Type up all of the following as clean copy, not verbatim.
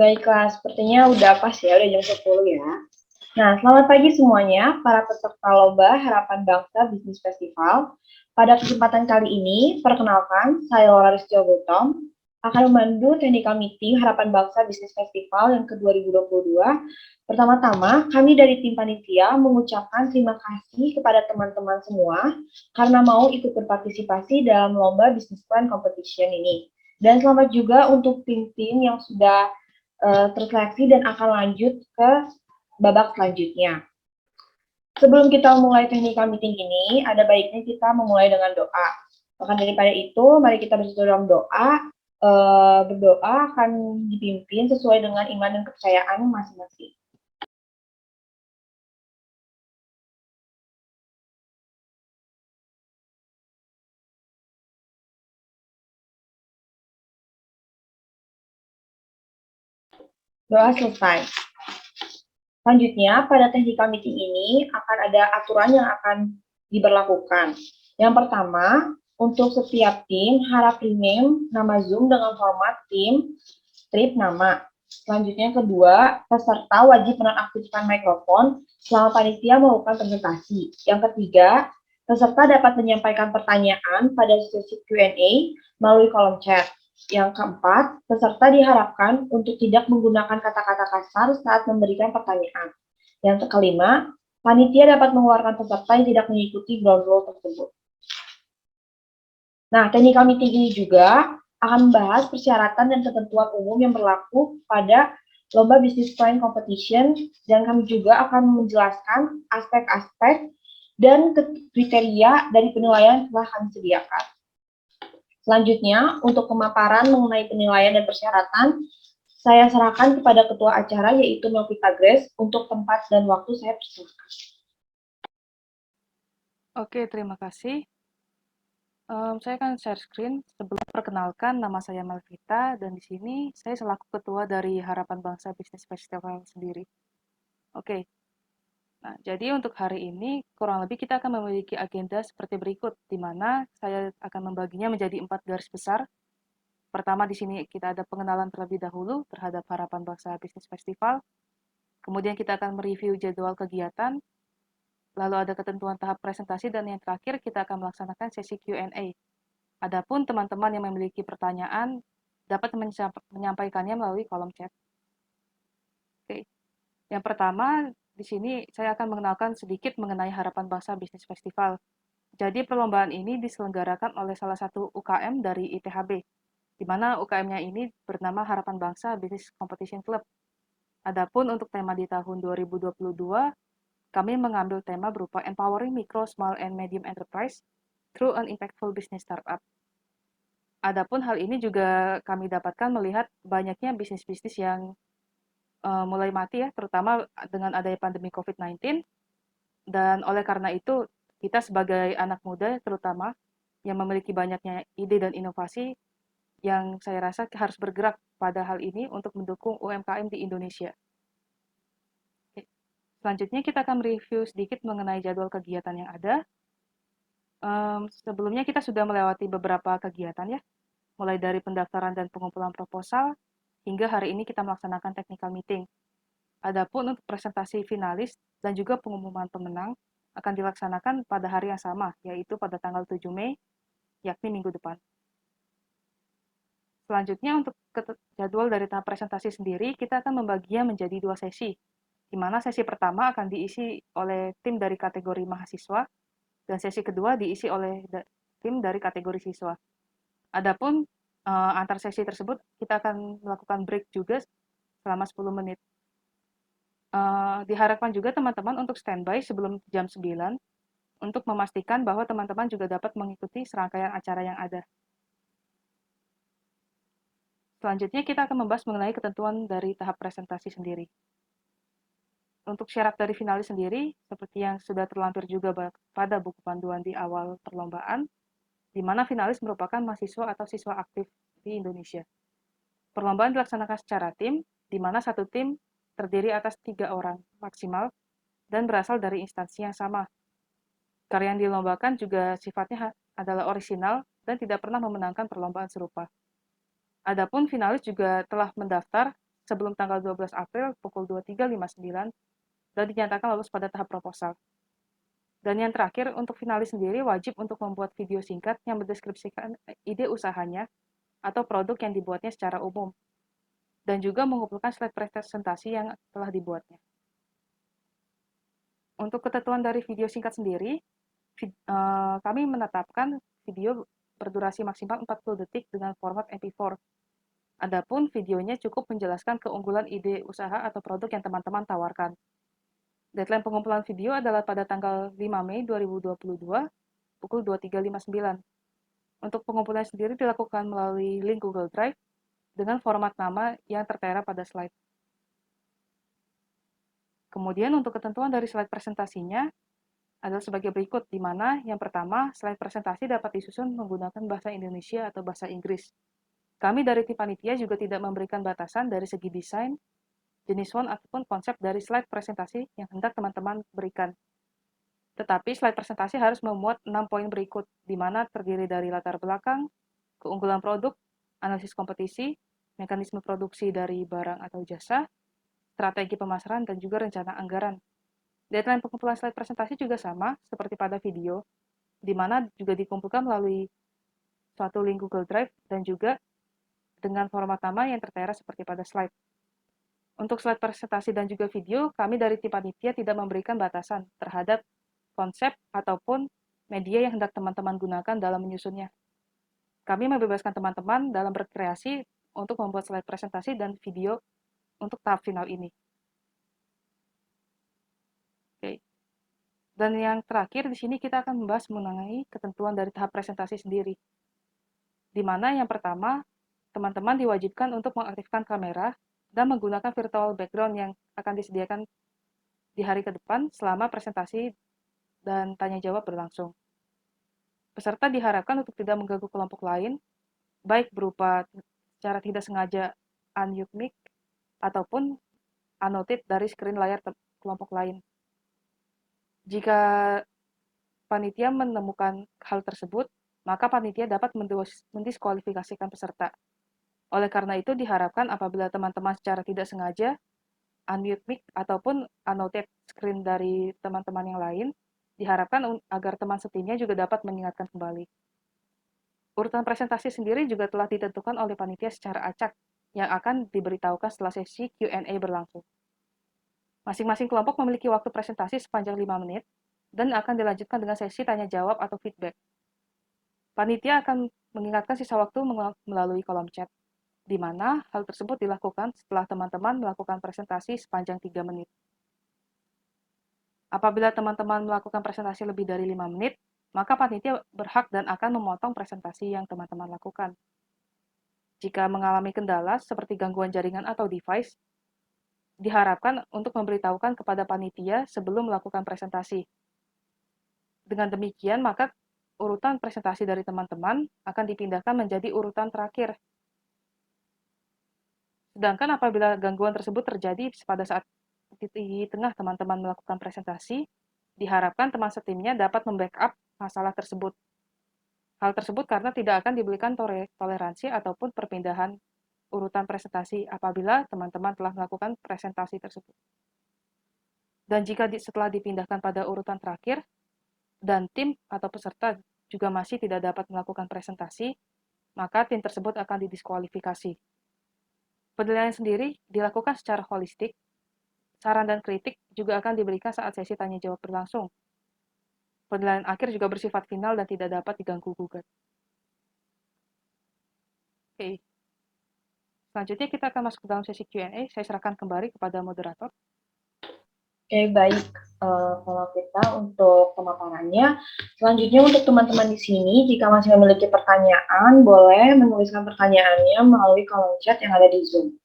Baiklah, sepertinya udah pas ya, udah jam 10 ya. Nah, selamat pagi semuanya, para peserta Lomba Harapan Bangsa Bisnis Festival. Pada kesempatan kali ini, perkenalkan, saya Laura Rizky Gautam, akan memandu Technical Meeting Harapan Bangsa Bisnis Festival yang ke-2022. Pertama-tama, kami dari tim panitia mengucapkan terima kasih kepada teman-teman semua karena mau ikut berpartisipasi dalam Lomba Business Plan Competition ini. Dan selamat juga untuk tim-tim yang sudah terseleksi dan akan lanjut ke babak selanjutnya. Sebelum kita mulai technical meeting ini, ada baiknya kita memulai dengan doa. Maka daripada itu, mari kita bersatu dalam doa. Berdoa akan dipimpin sesuai dengan iman dan kepercayaan masing-masing. Doa selesai. Selanjutnya, pada technical meeting ini akan ada aturan yang akan diberlakukan. Yang pertama, untuk setiap tim harap rename nama Zoom dengan format tim, strip nama. Selanjutnya, kedua, peserta wajib menonaktifkan mikrofon selama panitia melakukan presentasi. Yang ketiga, peserta dapat menyampaikan pertanyaan pada sesi Q&A melalui kolom chat. Yang keempat, peserta diharapkan untuk tidak menggunakan kata-kata kasar saat memberikan pertanyaan. Yang kelima, panitia dapat mengeluarkan peserta yang tidak mengikuti ground rule tersebut. Nah, technical meeting ini juga akan membahas persyaratan dan ketentuan umum yang berlaku pada Lomba Business Plan Competition, dan kami juga akan menjelaskan aspek-aspek dan kriteria dari penilaian yang telah kami sediakan. Selanjutnya, untuk pemaparan mengenai penilaian dan persyaratan, saya serahkan kepada ketua acara, yaitu Novita Grace, untuk tempat dan waktu saya persilakan. Oke, terima kasih. Saya akan share screen. Sebelum perkenalkan, nama saya Melvita, dan di sini saya selaku ketua dari Harapan Bangsa Bisnis Festival sendiri. Oke, nah jadi untuk hari ini kurang lebih kita akan memiliki agenda seperti berikut, di mana saya akan membaginya menjadi 4 garis besar. Pertama, di sini kita ada pengenalan terlebih dahulu terhadap Harapan Bangsa Bisnis Festival. Kemudian kita akan mereview jadwal kegiatan, lalu ada ketentuan tahap presentasi, dan yang terakhir kita akan melaksanakan sesi Q&A. Adapun teman-teman yang memiliki pertanyaan dapat menyampaikannya melalui kolom chat. Oke. Yang pertama, di sini saya akan mengenalkan sedikit mengenai Harapan Bangsa Bisnis Festival. Jadi perlombaan ini diselenggarakan oleh salah satu UKM dari ITHB, di mana UKM-nya ini bernama Harapan Bangsa Business Competition Club. Adapun untuk tema di tahun 2022, kami mengambil tema berupa Empowering Micro, Small, and Medium Enterprise through an Impactful Business Startup. Adapun hal ini juga kami dapatkan melihat banyaknya bisnis-bisnis yang mulai mati ya, terutama dengan adanya pandemi COVID-19. Dan oleh karena itu, kita sebagai anak muda terutama yang memiliki banyaknya ide dan inovasi, yang saya rasa harus bergerak pada hal ini untuk mendukung UMKM di Indonesia. Selanjutnya kita akan mereview sedikit mengenai jadwal kegiatan yang ada. Sebelumnya kita sudah melewati beberapa kegiatan ya, mulai dari pendaftaran dan pengumpulan proposal, hingga hari ini kita melaksanakan technical meeting. Adapun untuk presentasi finalis dan juga pengumuman pemenang akan dilaksanakan pada hari yang sama, yaitu pada tanggal 7 Mei, yakni minggu depan. Selanjutnya untuk jadwal dari tahap presentasi sendiri, kita akan membaginya menjadi 2 sesi, di mana sesi pertama akan diisi oleh tim dari kategori mahasiswa, dan sesi kedua diisi oleh tim dari kategori siswa. Adapun antar sesi tersebut kita akan melakukan break juga selama 10 menit. Diharapkan juga teman-teman untuk standby sebelum jam 9 untuk memastikan bahwa teman-teman juga dapat mengikuti serangkaian acara yang ada. Selanjutnya kita akan membahas mengenai ketentuan dari tahap presentasi sendiri. Untuk syarat dari finalis sendiri, seperti yang sudah terlampir juga pada buku panduan di awal perlombaan, di mana finalis merupakan mahasiswa atau siswa aktif di Indonesia. Perlombaan dilaksanakan secara tim, di mana satu tim terdiri atas 3 orang maksimal dan berasal dari instansi yang sama. Karya yang dilombakan juga sifatnya adalah orisinal dan tidak pernah memenangkan perlombaan serupa. Adapun finalis juga telah mendaftar sebelum tanggal 12 April pukul 23.59 dan dinyatakan lolos pada tahap proposal. Dan yang terakhir, untuk finalis sendiri wajib untuk membuat video singkat yang mendeskripsikan ide usahanya atau produk yang dibuatnya secara umum, dan juga mengumpulkan slide presentasi yang telah dibuatnya. Untuk ketentuan dari video singkat sendiri, kami menetapkan video berdurasi maksimal 40 detik dengan format MP4. Adapun videonya cukup menjelaskan keunggulan ide usaha atau produk yang teman-teman tawarkan. Deadline pengumpulan video adalah pada tanggal 5 Mei 2022 pukul 23.59. Untuk pengumpulan sendiri dilakukan melalui link Google Drive dengan format nama yang tertera pada slide. Kemudian untuk ketentuan dari slide presentasinya adalah sebagai berikut, di mana yang pertama, slide presentasi dapat disusun menggunakan bahasa Indonesia atau bahasa Inggris. Kami dari tim panitia juga tidak memberikan batasan dari segi desain, jenis font, ataupun konsep dari slide presentasi yang hendak teman-teman berikan. Tetapi slide presentasi harus memuat 6 poin berikut, di mana terdiri dari latar belakang, keunggulan produk, analisis kompetisi, mekanisme produksi dari barang atau jasa, strategi pemasaran, dan juga rencana anggaran. Deadline pengumpulan slide presentasi juga sama seperti pada video, di mana juga dikumpulkan melalui suatu link Google Drive dan juga dengan format nama yang tertera seperti pada slide. Untuk slide presentasi dan juga video, kami dari tim panitia tidak memberikan batasan terhadap konsep ataupun media yang hendak teman-teman gunakan dalam menyusunnya. Kami membebaskan teman-teman dalam berkreasi untuk membuat slide presentasi dan video untuk tahap final ini. Oke. Dan yang terakhir di sini kita akan membahas mengenai ketentuan dari tahap presentasi sendiri. Di mana yang pertama, teman-teman diwajibkan untuk mengaktifkan kamera dan menggunakan virtual background yang akan disediakan di hari ke depan selama presentasi dan tanya jawab berlangsung. Peserta diharapkan untuk tidak mengganggu kelompok lain, baik berupa secara tidak sengaja unmute mic ataupun annotate dari screen layar kelompok lain. Jika panitia menemukan hal tersebut, maka panitia dapat mendiskualifikasikan peserta. Oleh karena itu, diharapkan apabila teman-teman secara tidak sengaja unmute mic ataupun annotate screen dari teman-teman yang lain, diharapkan agar teman setimnya juga dapat mengingatkan kembali. Urutan presentasi sendiri juga telah ditentukan oleh panitia secara acak, yang akan diberitahukan setelah sesi Q&A berlangsung. Masing-masing kelompok memiliki waktu presentasi sepanjang 5 menit, dan akan dilanjutkan dengan sesi tanya-jawab atau feedback. Panitia akan mengingatkan sisa waktu melalui kolom chat, di mana hal tersebut dilakukan setelah teman-teman melakukan presentasi sepanjang 3 menit. Apabila teman-teman melakukan presentasi lebih dari 5 menit, maka panitia berhak dan akan memotong presentasi yang teman-teman lakukan. Jika mengalami kendala seperti gangguan jaringan atau device, diharapkan untuk memberitahukan kepada panitia sebelum melakukan presentasi. Dengan demikian, maka urutan presentasi dari teman-teman akan dipindahkan menjadi urutan terakhir. Sedangkan apabila gangguan tersebut terjadi pada saat di tengah teman-teman melakukan presentasi, diharapkan teman setimnya dapat membackup masalah tersebut. Hal tersebut karena tidak akan diberikan toleransi ataupun perpindahan urutan presentasi apabila teman-teman telah melakukan presentasi tersebut. Dan jika setelah dipindahkan pada urutan terakhir, dan tim atau peserta juga masih tidak dapat melakukan presentasi, maka tim tersebut akan didiskualifikasi. Penilaian sendiri dilakukan secara holistik. Saran dan kritik juga akan diberikan saat sesi tanya-jawab berlangsung. Penilaian akhir juga bersifat final dan tidak dapat diganggu-gugat. Oke. Selanjutnya kita akan masuk ke dalam sesi Q&A. Saya serahkan kembali kepada moderator. Oke, baik. Kalau kita untuk pemaparannya, selanjutnya untuk teman-teman di sini, jika masih memiliki pertanyaan, boleh menuliskan pertanyaannya melalui kolom chat yang ada di Zoom.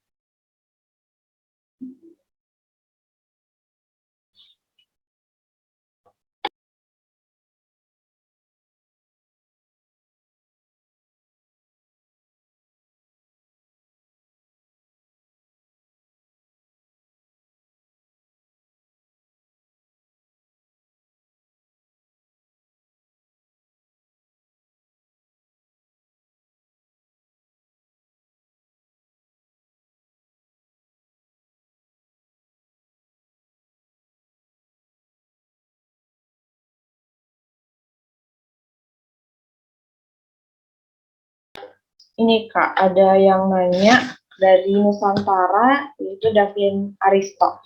Ini Kak, ada yang nanya dari Nusantara, yaitu Davin Aristo.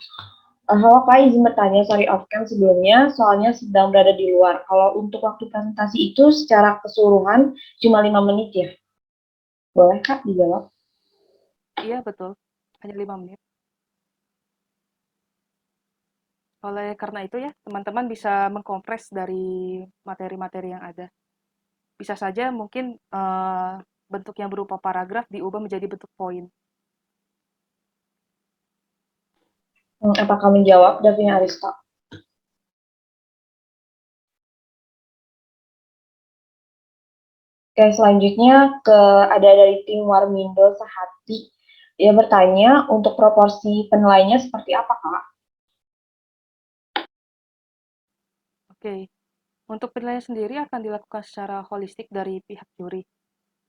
Halo Kak, izin bertanya, sorry off cam sebelumnya, soalnya sedang berada di luar. Kalau untuk waktu presentasi itu secara keseluruhan cuma 5 menit ya? Boleh Kak dijawab? Iya, betul. Hanya 5 menit. Oleh karena itu ya, teman-teman bisa mengkompres dari materi-materi yang ada. Bisa saja mungkin bentuk yang berupa paragraf diubah menjadi bentuk poin. Apakah menjawab Davin Aristo? Oke, selanjutnya ada dari tim Warmindo Sehati. Dia bertanya, untuk proporsi penilaiannya seperti apa Kak? Oke, untuk penilaian sendiri akan dilakukan secara holistik dari pihak juri.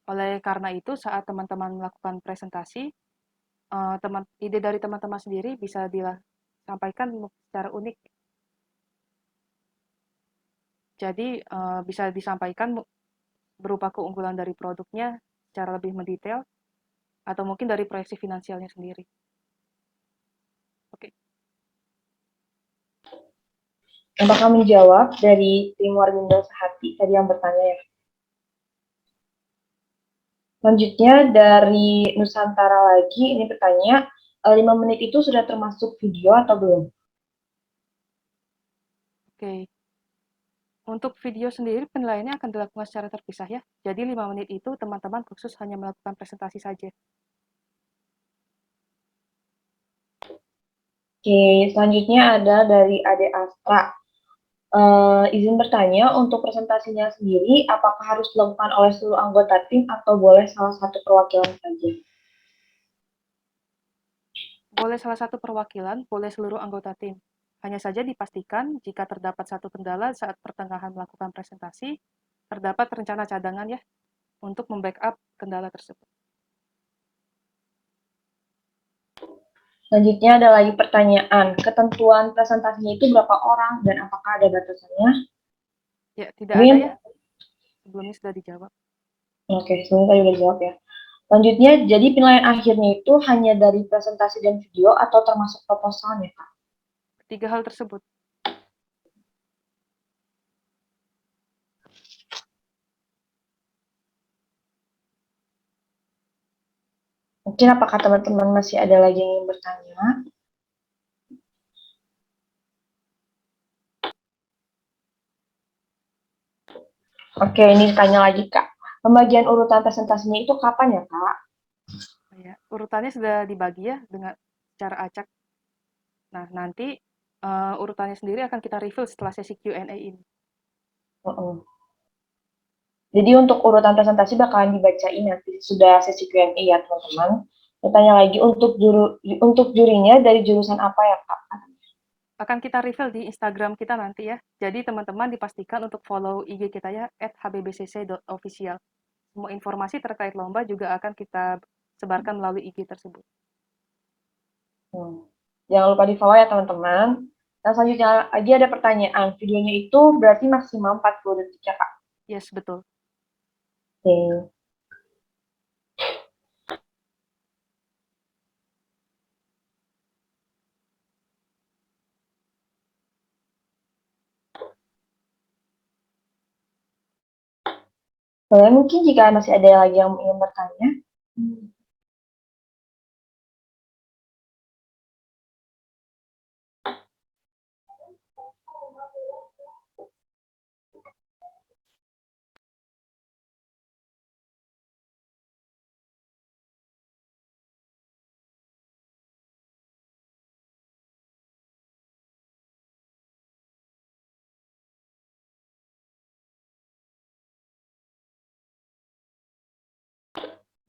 Oleh karena itu, saat teman-teman melakukan presentasi, ide dari teman-teman sendiri bisa disampaikan secara unik. Jadi, bisa disampaikan berupa keunggulan dari produknya secara lebih mendetail, atau mungkin dari proyeksi finansialnya sendiri. Oke, Apakah menjawab dari tim Warmindo Sehati tadi yang bertanya ya? Selanjutnya dari Nusantara lagi, ini bertanya, 5 menit itu sudah termasuk video atau belum? oke. Untuk video sendiri penilaiannya akan dilakukan secara terpisah ya. Jadi 5 menit itu teman-teman khusus hanya melakukan presentasi saja. Oke, selanjutnya ada dari Ade Astra. Izin bertanya, untuk presentasinya sendiri, apakah harus dilakukan oleh seluruh anggota tim atau boleh salah satu perwakilan saja? Boleh salah satu perwakilan, boleh seluruh anggota tim. Hanya saja dipastikan jika terdapat satu kendala saat pertengahan melakukan presentasi, terdapat rencana cadangan ya untuk membackup kendala tersebut. Selanjutnya ada lagi pertanyaan, ketentuan presentasinya itu berapa orang dan apakah ada batasannya? Ya, tidak ada ya. Mungkin, Sebelumnya sudah dijawab. oke, sebelum tadi udah jawab ya. Selanjutnya, jadi penilaian akhirnya itu hanya dari presentasi dan video atau termasuk proposalnya, Kak? 3 hal tersebut. Mungkin apakah teman-teman masih ada lagi yang ingin bertanya? Oke, ini ditanya lagi, Kak. Pembagian urutan presentasinya itu kapan ya, Kak? Ya, urutannya sudah dibagi ya dengan cara acak. Nah, nanti urutannya sendiri akan kita review setelah sesi Q&A ini. Uh-uh. Jadi untuk urutan presentasi bakalan dibacain nanti sudah sesi Q&A ya, teman-teman. Bertanya lagi, untuk jurinya dari jurusan apa ya, Kak? Akan kita reveal di Instagram kita nanti ya. Jadi teman-teman dipastikan untuk follow IG kita ya, @hbbcc.official. Semua informasi terkait lomba juga akan kita sebarkan melalui IG tersebut. Jangan lupa di-follow ya, teman-teman. Dan selanjutnya lagi ada pertanyaan. Videonya itu berarti maksimal 40 detik ya, Kak? Yes, betul. Oke. Boleh mungkin jika masih ada lagi yang ingin bertanya.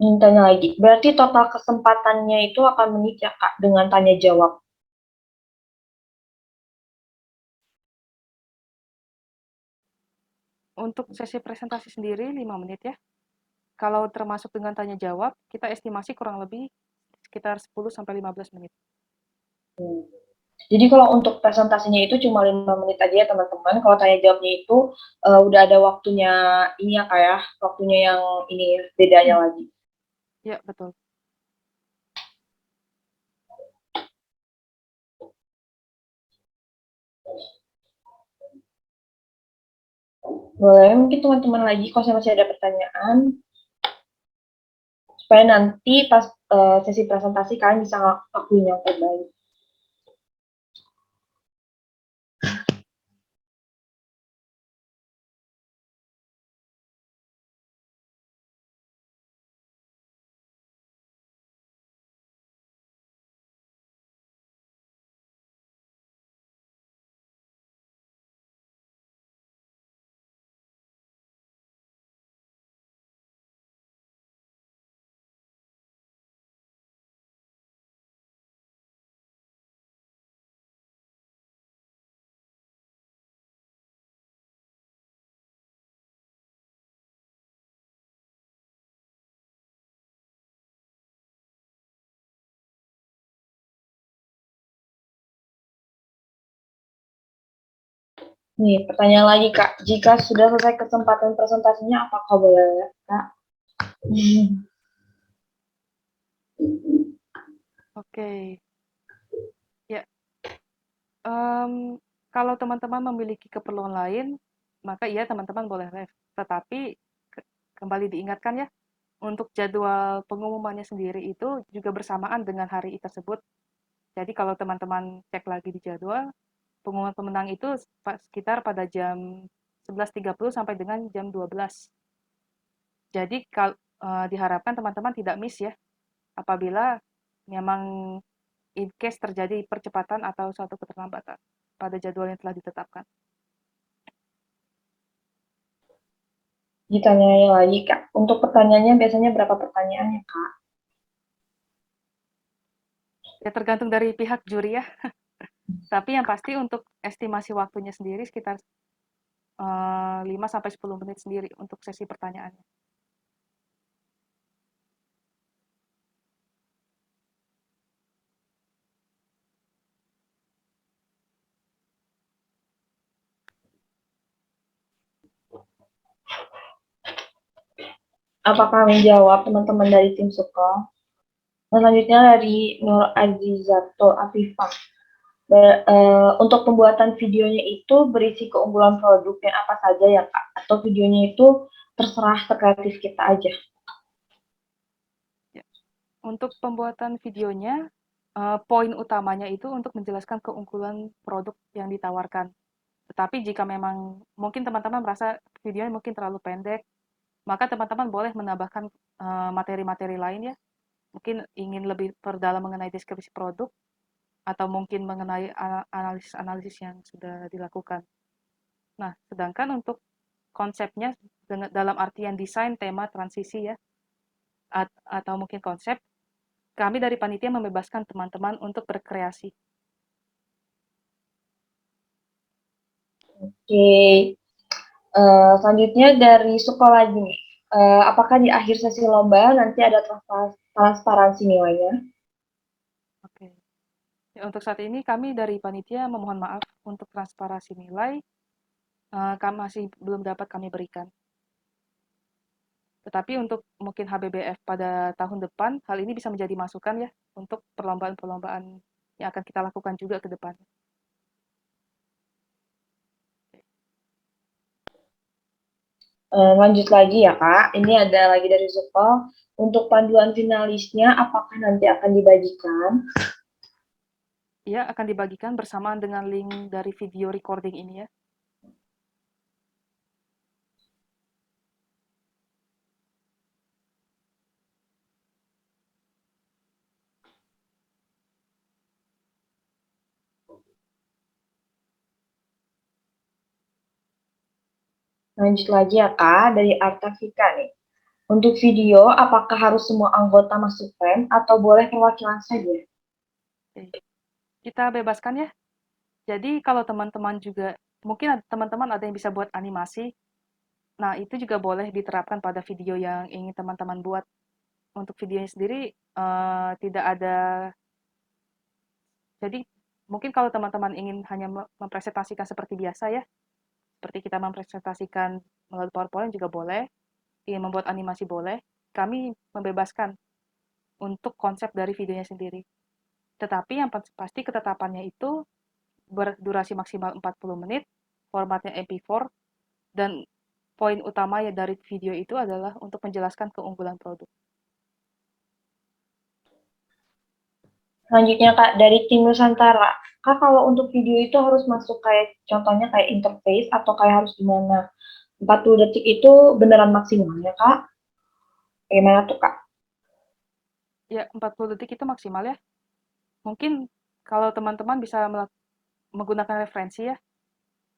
Ingin tanya lagi. Berarti total kesempatannya itu akan menit ya, Kak, dengan tanya jawab. Untuk sesi presentasi sendiri 5 menit ya. Kalau termasuk dengan tanya jawab, kita estimasi kurang lebih sekitar 10-15 menit. Jadi kalau untuk presentasinya itu cuma 5 menit aja ya, teman-teman. Kalau tanya jawabnya itu udah ada waktunya ini ya, Kak ya. Waktunya yang ini bedanya lagi. Ya, betul. Boleh, mungkin teman-teman lagi kalau saya masih ada pertanyaan, supaya nanti pas sesi presentasi kalian bisa ngelakuin yang terbaik. Nih, pertanyaan lagi Kak. Jika sudah selesai kesempatan presentasinya, apakah boleh Kak? Oke. Ya, em, kalau teman-teman memiliki keperluan lain, maka iya teman-teman boleh live. Tetapi kembali diingatkan ya, untuk jadwal pengumumannya sendiri itu juga bersamaan dengan hari tersebut. Jadi kalau teman-teman cek lagi di jadwal, pengumuman pemenang itu sekitar pada jam 11.30 sampai dengan jam 12. Jadi diharapkan teman-teman tidak miss ya, apabila memang in case terjadi percepatan atau suatu keterlambatan pada jadwal yang telah ditetapkan. Ditanya lagi Kak. Untuk pertanyaannya biasanya berapa pertanyaannya Kak? Ya tergantung dari pihak juri ya, tapi yang pasti untuk estimasi waktunya sendiri sekitar 5 sampai 10 menit sendiri untuk sesi pertanyaannya. Apakah menjawab teman-teman dari tim Suko? Selanjutnya dari Nur Azizato Afifah. Untuk pembuatan videonya itu berisi keunggulan produknya apa saja ya Kak? Atau videonya itu terserah sekreatif kita aja? Ya. Untuk pembuatan videonya, poin utamanya itu untuk menjelaskan keunggulan produk yang ditawarkan. Tetapi jika memang mungkin teman-teman merasa videonya mungkin terlalu pendek, maka teman-teman boleh menambahkan materi-materi lain ya. Mungkin ingin lebih perdalam mengenai deskripsi produk atau mungkin mengenai analisis-analisis yang sudah dilakukan. Nah, sedangkan untuk konsepnya dalam artian desain, tema, transisi ya, atau mungkin konsep, kami dari panitia membebaskan teman-teman untuk berkreasi. Oke, selanjutnya dari Suko lagi nih. Apakah di akhir sesi lomba nanti ada transparansi nilainya? Oke. Ya, untuk saat ini kami dari panitia memohon maaf untuk transparansi nilai, kami masih belum dapat kami berikan. Tetapi untuk mungkin HBBF pada tahun depan, hal ini bisa menjadi masukan ya untuk perlombaan-perlombaan yang akan kita lakukan juga ke depan. Lanjut lagi ya Kak, ini ada lagi dari Suko. Untuk panduan finalisnya, apakah nanti akan dibagikan? Ia akan dibagikan bersamaan dengan link dari video recording ini ya. Lanjut lagi ya Kak, dari Arta Fika nih. Untuk video, apakah harus semua anggota masuk frame atau boleh perwakilan saja? Oke. Kita bebaskan ya. Jadi kalau teman-teman juga, mungkin teman-teman ada yang bisa buat animasi, nah itu juga boleh diterapkan pada video yang ingin teman-teman buat. Untuk videonya sendiri tidak ada, jadi mungkin kalau teman-teman ingin hanya mempresentasikan seperti biasa ya, seperti kita mempresentasikan melalui PowerPoint juga boleh, ingin membuat animasi boleh, kami membebaskan. untuk konsep dari videonya sendiri. Tetapi yang pasti ketetapannya itu berdurasi maksimal 40 menit, formatnya MP4, dan poin utama ya dari video itu adalah untuk menjelaskan keunggulan produk. Selanjutnya Kak, dari tim Nusantara. Kak, kalau untuk video itu harus masuk kayak contohnya kayak interface atau kayak harus gimana? 40 detik itu beneran maksimal ya Kak? Bagaimana tuh Kak? Ya, 40 detik itu maksimal ya. Mungkin kalau teman-teman bisa menggunakan referensi ya.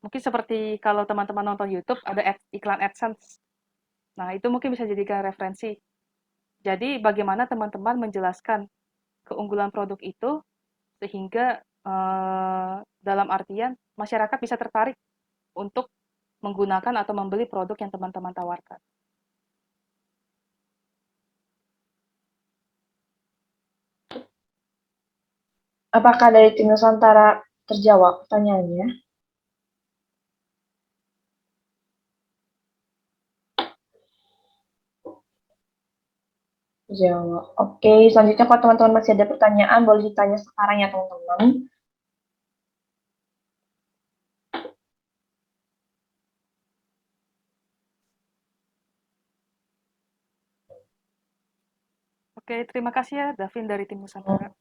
Mungkin seperti kalau teman-teman nonton YouTube ada iklan AdSense. Nah, itu mungkin bisa jadikan referensi. Jadi, bagaimana teman-teman menjelaskan keunggulan produk itu sehingga dalam artian masyarakat bisa tertarik untuk menggunakan atau membeli produk yang teman-teman tawarkan. Apakah dari tim Nusantara terjawab pertanyaannya? Terjawab. Oke, selanjutnya kalau teman-teman masih ada pertanyaan, boleh ditanya sekarang ya teman-teman. Oke, terima kasih ya Davin dari tim Nusantara.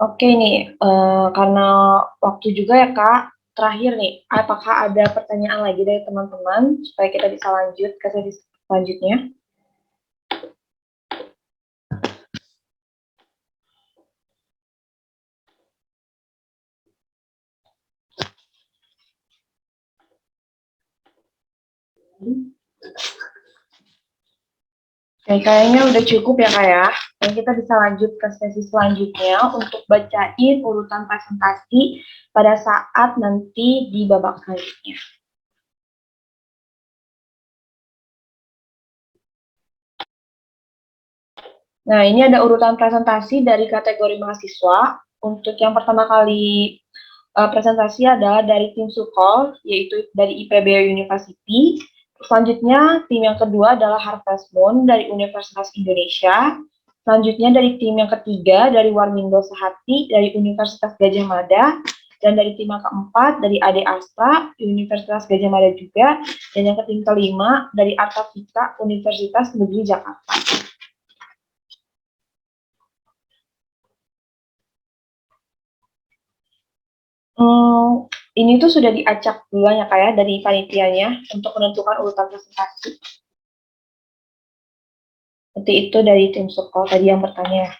Oke nih, karena waktu juga ya Kak, terakhir nih, apakah ada pertanyaan lagi dari teman-teman supaya kita bisa lanjut ke sesi selanjutnya? Oke, kayaknya udah cukup ya Kak ya. Dan kita bisa lanjut ke sesi selanjutnya untuk bacain urutan presentasi pada saat nanti di babak selanjutnya. Nah, ini ada urutan presentasi dari kategori mahasiswa. Untuk yang pertama kali presentasi adalah dari tim Sukol, yaitu dari IPB University. Selanjutnya, tim yang kedua adalah Harvest Moon dari Universitas Indonesia. Selanjutnya dari tim yang ketiga, dari Warmindo Sehati dari Universitas Gadjah Mada. Dan dari tim yang keempat, dari Ade Astra, Universitas Gadjah Mada juga. Dan yang tim kelima, dari Artafika, Universitas Negeri Jakarta. Ini tuh sudah diacak duluan ya kayak dari panitianya untuk menentukan urutan presentasi. Seperti itu dari tim Sukol tadi yang bertanya.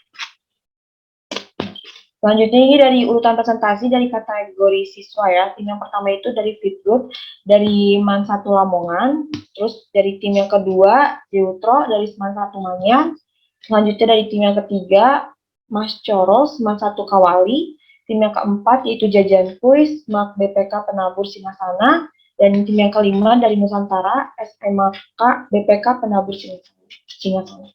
Selanjutnya ini dari urutan presentasi dari kategori siswa ya. Tim yang pertama itu dari Fitgroup, dari Man 1 Lamongan. Terus dari tim yang kedua, Deutro dari Man 1 Manyar. Selanjutnya dari tim yang ketiga, Mas Coros, Man 1 Kawali. Tim yang keempat yaitu Jajan Kuis, Mak BPK Penabur Singasana. Dan tim yang kelima dari Nusantara, SMK BPK Penabur Singasana.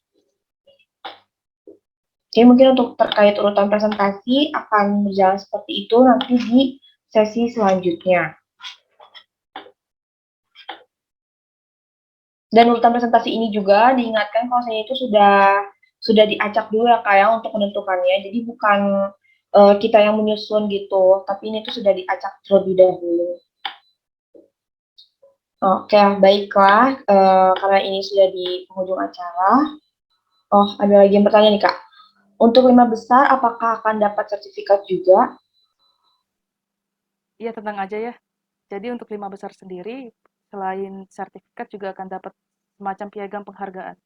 Oke, mungkin untuk terkait urutan presentasi akan berjalan seperti itu nanti di sesi selanjutnya. Dan urutan presentasi ini juga diingatkan kalau saya itu sudah diacak dulu ya Kak ya untuk menentukannya. Jadi bukan kita yang menyusun gitu, tapi ini tuh sudah diacak terlebih dahulu. Oke, baiklah. Karena ini sudah di penghujung acara. Oh, ada lagi yang bertanya nih Kak. Untuk 5 besar, apakah akan dapat sertifikat juga? Iya, tenang aja ya. Jadi untuk 5 besar sendiri, selain sertifikat juga akan dapat semacam piagam penghargaan.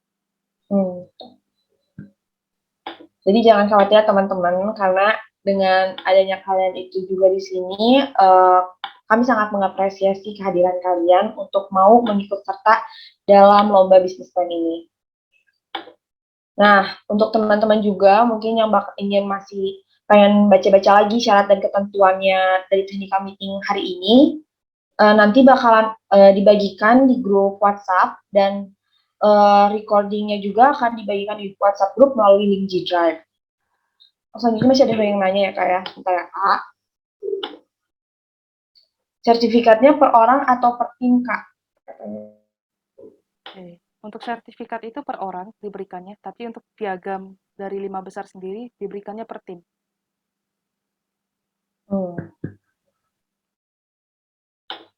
Jadi jangan khawatir teman-teman, karena dengan adanya kalian itu juga di sini, kami sangat mengapresiasi kehadiran kalian untuk mau mengikut serta dalam lomba bisnis plan ini. Nah, untuk teman-teman juga mungkin yang ingin masih pengen baca-baca lagi syarat dan ketentuannya dari teknika meeting hari ini, nanti bakalan dibagikan di grup WhatsApp dan recordingnya juga akan dibagikan di WhatsApp group melalui link G Drive. Selanjutnya masih ada yang nanya ya Kak ya, bentar ya Kak. Sertifikatnya per orang atau per tim Kak? Oke. Untuk sertifikat itu per orang diberikannya, tapi untuk piagam dari 5 besar sendiri diberikannya per tim.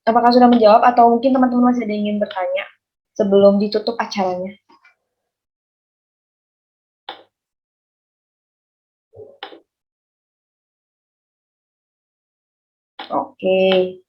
Apakah sudah menjawab atau mungkin teman-teman masih ada yang ingin bertanya sebelum ditutup acaranya? Oke.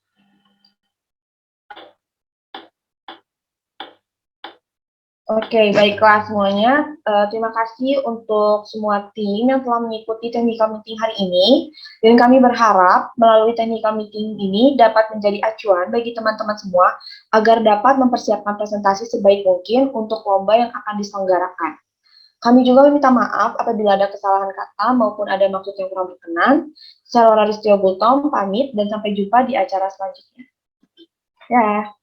Oke, baiklah semuanya. Terima kasih untuk semua tim yang telah mengikuti technical meeting hari ini. Dan kami berharap melalui technical meeting ini dapat menjadi acuan bagi teman-teman semua agar dapat mempersiapkan presentasi sebaik mungkin untuk lomba yang akan diselenggarakan. Kami juga meminta maaf apabila ada kesalahan kata maupun ada maksud yang kurang berkenan. Saya Laura Ristio Bultom, pamit dan sampai jumpa di acara selanjutnya. Ya.